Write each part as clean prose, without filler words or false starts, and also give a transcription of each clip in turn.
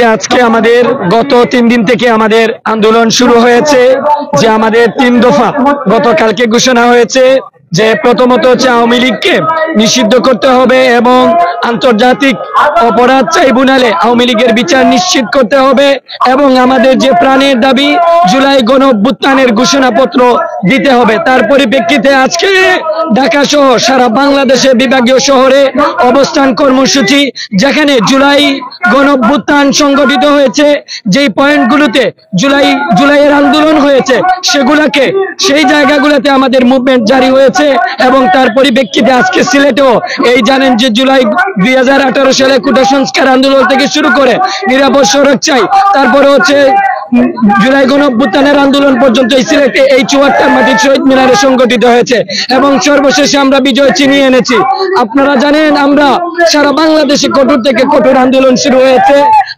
যে আজকে আমাদের গত 3 দিন থেকে আমাদের আন্দোলন শুরু হয়েছে, যে আমাদের 3 দফা গতকালকে ঘোষণা হয়েছে যে প্রথমত হচ্ছে আওয়ামী লীগকে নিষিদ্ধ করতে হবে এবং আন্তর্জাতিক অপরাধ ট্রাইব্যুনালে আওয়ামী লীগের বিচার নিশ্চিত করতে হবে এবং আমাদের যে প্রাণের দাবি জুলাই গণঅভ্যুত্থানের ঘোষণাপত্র দিতে হবে। তার পরিপ্রেক্ষিতে আজকে ঢাকা সহ সারা বাংলাদেশে বিভাগীয় শহরে অবস্থান কর্মসূচি, যেখানে জুলাই গণঅভ্যুত্থান সংগঠিত হয়েছে, যেই পয়েন্টগুলোতে জুলাইয়ের আন্দোলন হয়েছে সেগুলাকে সেই জায়গাগুলোতে আমাদের মুভমেন্ট জারি হয়েছে এবং তার পরিপ্রেক্ষিতে আজকে সিলেটেও এই জানেন যে জুলাই 2018 সালে কোটা সংস্কার আন্দোলন থেকে শুরু করে নিরাপদ সড়ক চাই, তারপরে হচ্ছে জুলাই গণঅভ্যুত্থানের আন্দোলন পর্যন্ত এই সিলেটে এই 74 মাটির শহীদ মিনারে সংগঠিত হয়েছে এবং সর্বশেষে আমরা বিজয় ছিনিয়ে এনেছি। আপনারা জানেন আমরা সারা বাংলাদেশে কঠোর থেকে কঠোর আন্দোলন শুরু হয়েছে,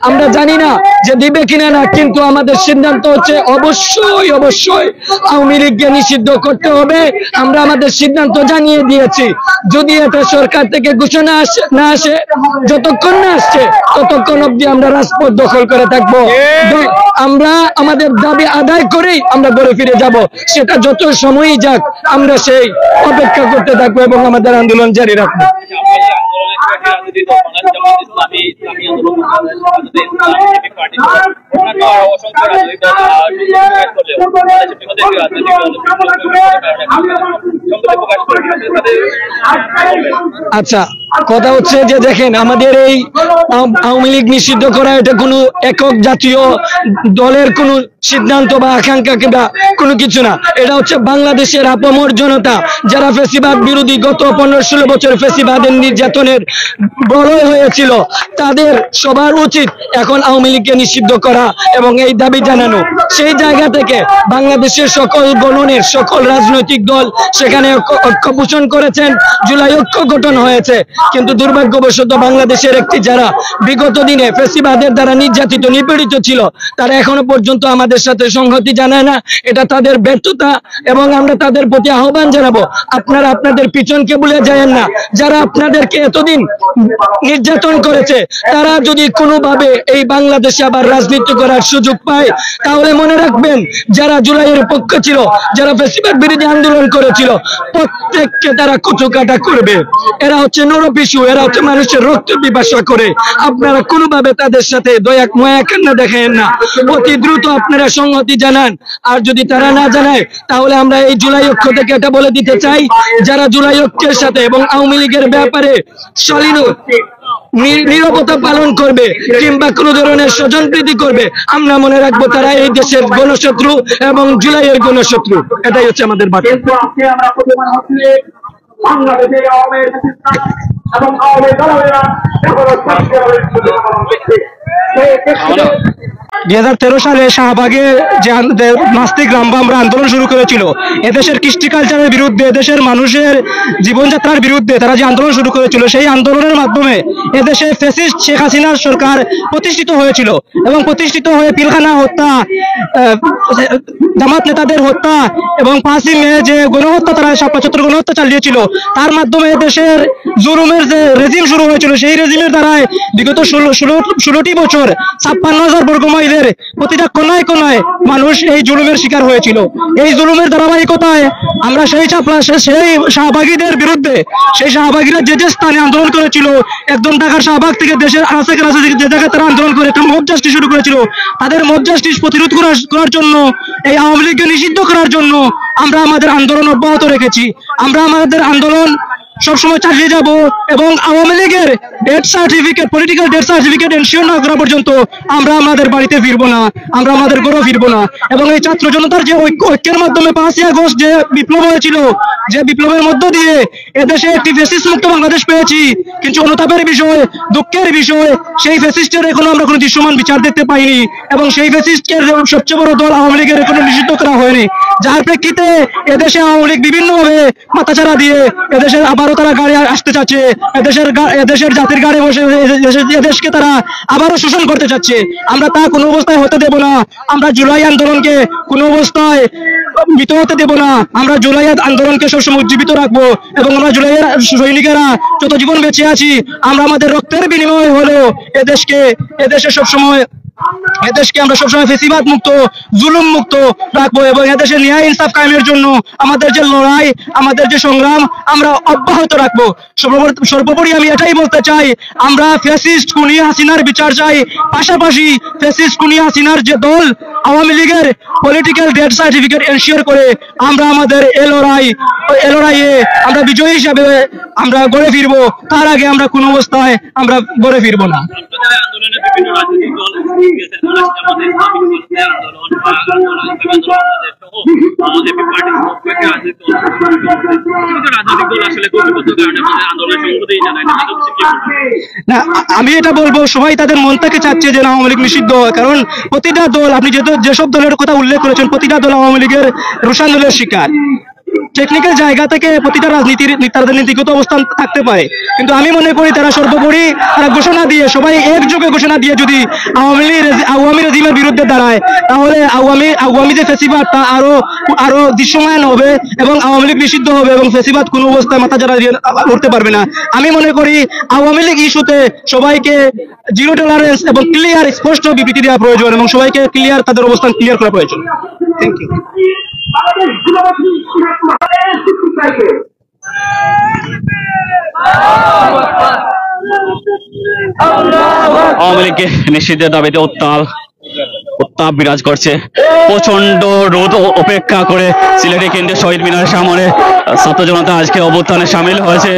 আমরা জানি না যে দিবে কিনা না, কিন্তু আমাদের সিদ্ধান্ত হচ্ছে অবশ্যই অবশ্যই আওয়ামী লীগকে নিষিদ্ধ করতে হবে। আমরা আমাদের সিদ্ধান্ত জানিয়ে দিয়েছি, যদি এটা সরকার থেকে ঘোষণা না আসে, যতক্ষণ না আসছে ততক্ষণ অবধি আমরা রাজপথ দখল করে থাকবো। আমরা আমাদের দাবি আদায় করেই আমরা ঘরে ফিরে যাব, সেটা যত সময়ই যাক আমরা সেই অপেক্ষা করতে থাকবো এবং আমাদের আন্দোলন জারি রাখবো। আচ্ছা, কথা হচ্ছে যে দেখেন আমাদের এই আওয়ামী লীগ নিষিদ্ধ করা এটা কোনো একক জাতীয় দলের কোনো সিদ্ধান্ত বা আকাঙ্ক্ষা কিংবা কোনো কিছু না, এটা হচ্ছে বাংলাদেশের আপামর জনতা যারা ফ্যাসিবাদ বিরোধী গত 15-16 বছর ফ্যাসিবাদের নির্যাতনের বলয় হয়েছিল, তাদের সবার উচিত এখন আওয়ামী লীগকে নিষিদ্ধ করা এবং এই দাবি জানানো। সেই জায়গা থেকে বাংলাদেশের সকল গণনের সকল রাজনৈতিক দল সেখানে ঐক্য পোষণ করেছেন, জুলাই ঐক্য গঠন হয়েছে, কিন্তু দুর্ভাগ্যবশত বাংলাদেশের একটি যারা বিগত দিনে ফ্যাসিবাদের দ্বারা নির্যাতিত নিপীড়িত ছিল তারা এখনো পর্যন্ত আমাদের সাথে সংহতি জানায় না, এটা তাদের ব্যর্থতা এবং আমরা তাদের প্রতি আহ্বান জানাবো, আপনারা আপনাদের পিছনকে ভুলে যায়েন না। যারা আপনাদেরকে এতদিন নির্যাতন করেছে তারা যদি কোনোভাবে এই বাংলাদেশে আবার রাজনীতি করার সুযোগ পায় তাহলে মনে রাখবেন যারা জুলাইয়ের পক্ষে ছিল, যারা ফ্যাসিবাদ বিরোধী আন্দোলন করেছিল প্রত্যেককে তারা কচুকাটা করবে। এরা হচ্ছে নরপিসু, এরা হচ্ছে মানুষের রক্ত পিপাসা করে। আপনারা কোনোভাবে তাদের সাথে দয়া মায়া কান্না দেখেন না, অতি দ্রুত আপনারা সংহতি জানান। আর যদি তারা না জানায় তাহলে আমরা এই জুলাই ঐক্য থেকে এটা বলে দিতে চাই, যারা জুলাই ঐক্যের সাথে এবং আওয়ামী লীগের ব্যাপারে শালীন নীরবতা পালন করবে কিংবা কোন ধরনের স্বজনপ্রীতি করবে, আমরা মনে রাখবো তারা এই দেশের গণশত্রু এবং জুলাইয়ের গণশত্রু। এটাই হচ্ছে আমাদের বার্তা। বাংলাদেশের এবং আওয়ামী দলেরা 2013 সালে শাহবাগে যে নাস্তিক রামবা আমরা আন্দোলন শুরু করেছিল, এদেশের কৃষ্টি কালচারের বিরুদ্ধে, এদেশের মানুষের জীবনযাত্রার বিরুদ্ধে তারা যে আন্দোলন শুরু করেছিল, সেই আন্দোলনের মাধ্যমে এদেশে ফ্যাসিস্ট শেখ হাসিনার সরকার প্রতিষ্ঠিত হয়েছিল এবং প্রতিষ্ঠিত হয়ে পিলখানা হত্যা, জামাত নেতাদের হত্যা এবং 5ই মে যে গণহত্যা তারা 75 গণহত্যা চালিয়েছিল, তার মাধ্যমে দেশের জুলুমের যে রেজিম শুরু হয়েছিল, সেই রেজিমের দ্বারাই বিগত 16টি বছর 56,000 বর্গ মাইলের প্রতিটা কোনায় কোনায় মানুষ এই জুলুমের শিকার হয়েছিল। এই জুলুমের ধারাবাহিকতায় আমরা সেই শাহবাগীদের বিরুদ্ধে, সেই শাহবাগীরা যে যে স্থানে আন্দোলন করেছিল, একদম ঢাকার শাহবাগ থেকে দেশের আনাচে কানাচে যে জায়গায় তারা আন্দোলন করে একটা মব জাস্টিস শুরু করেছিল, তাদের মব জাস্টিস প্রতিরোধ করার জন্য, এই আওয়ামী লীগকে নিষিদ্ধ করার জন্য আমরা আমাদের আন্দোলন অব্যাহত রেখেছি। আমরা আমাদের আন্দোলন সবসময় চালিয়ে যাব এবং আওয়ামী লীগের death certificate, political death certificate ensure না করা পর্যন্ত আমরা আমাদের বাড়িতে ফিরবো না, আমরা আমাদের ঘরে ফিরবো না। এবং এই ছাত্র জনতার যে ঐক্যের মাধ্যমে 5ই আগস্ট যে বিপ্লব হয়েছিল, যে বিপ্লবের মধ্য দিয়ে এদেশে একটি ফ্যাসিস্ট মুক্ত বাংলাদেশ পেয়েছি, কিন্তু অনুতাপের বিষয়, দুঃখের বিষয়, সেই ফ্যাসিস্টের এখনো আমরা কোনো দৃশ্যমান বিচার দেখতে পাইনি এবং সেই ফ্যাসিস্টের সবচেয়ে বড় দল আওয়ামী লীগের এখনো নিষিদ্ধ করা হয়নি, যার প্রেক্ষিতে এদেশে আওয়ামী লীগ বিভিন্নভাবে মাথাচাড়া দিয়ে এদেশের আবার আবারও তারা গাড়ি আসতে চাচ্ছে, এদেশের জাতির গাড়ি বসে এদেশকে তারা আবারও শোষণ করতে চাচ্ছে। আমরা তা কোনো অবস্থায় হতে দেব না। আমরা জুলাই আন্দোলনকে কোনো অবস্থায় মৃত হতে দেব না। আমরা জুলাই আন্দোলনকে সবসময় উজ্জীবিত রাখবো এবং আমরা জুলাইয়ের সৈনিকেরা যত জীবন বেঁচে আছি আমরা আমাদের রক্তের বিনিময় হলেও এদেশকে আমরা সবসময় ফেসিবাদ মুক্ত, জুলুম মুক্ত রাখবো এবং এদেশের ন্যায় ইনসাফ কায়েমের জন্য আমাদের যে লড়াই, আমাদের যে সংগ্রাম আমরা অব্যাহত রাখবো। সর্বোপরি আমি এটাই বলতে চাই, আমরা ফ্যাসিস্ট খুনি হাসিনার বিচার চাই, পাশাপাশি ফ্যাসিস্ট খুনি হাসিনার যে দল আওয়ামী লীগের পলিটিক্যাল ডেড সার্টিফিকেট এনশিওর করে আমরা আমাদের এ লড়াইয়ে আমরা বিজয়ী হিসাবে আমরা গড়ে ফিরবো। তার আগে আমরা কোনো অবস্থায় আমরা গড়ে ফিরবো না। না, আমি এটা বলবো সবাই তাদের মন থেকে চাচ্ছে যে আওয়ামী লীগ নিষিদ্ধ হয়, কারণ প্রতিটা দল, আপনি যেসব দলের কথা উল্লেখ করেছেন প্রতিটা দল আওয়ামী লীগের রোষানলের শিকার। টেকনিক্যাল জায়গা থেকে প্রতিটা তাদের নীতিগত অবস্থান থাকতে পারে, কিন্তু আমি মনে করি তারা সর্বোপরি তারা ঘোষণা দিয়ে, সবাই একযোগে ঘোষণা দিয়ে যদি আওয়ামী রেজিমের বিরুদ্ধে দাঁড়ায়, তাহলে আওয়ামী যে ফেসিবাদ তা আরো দৃশ্যমান হবে এবং আওয়ামী লীগ নিষিদ্ধ হবে এবং ফেসিবাদ কোনো অবস্থায় মাথা চাড়া দিয়ে উঠতে পারবে না। আমি মনে করি আওয়ামী লীগ ইস্যুতে সবাইকে জিরো টলারেন্স এবং ক্লিয়ার স্পষ্ট বিবৃতি দেওয়া প্রয়োজন এবং সবাইকে তাদের অবস্থান ক্লিয়ার করা প্রয়োজন। Thank you. আওয়ামী লীগকে নিষিদ্ধের দাবিতে উত্তাপ বিরাজ করছে। প্রচন্ড রোদ উপেক্ষা করে সিলেটে কেন্দ্রীয় শহীদ মিনারের সামনে ছাত্র জনতা আজকে অভ্যুত্থানে সামিল হয়েছে।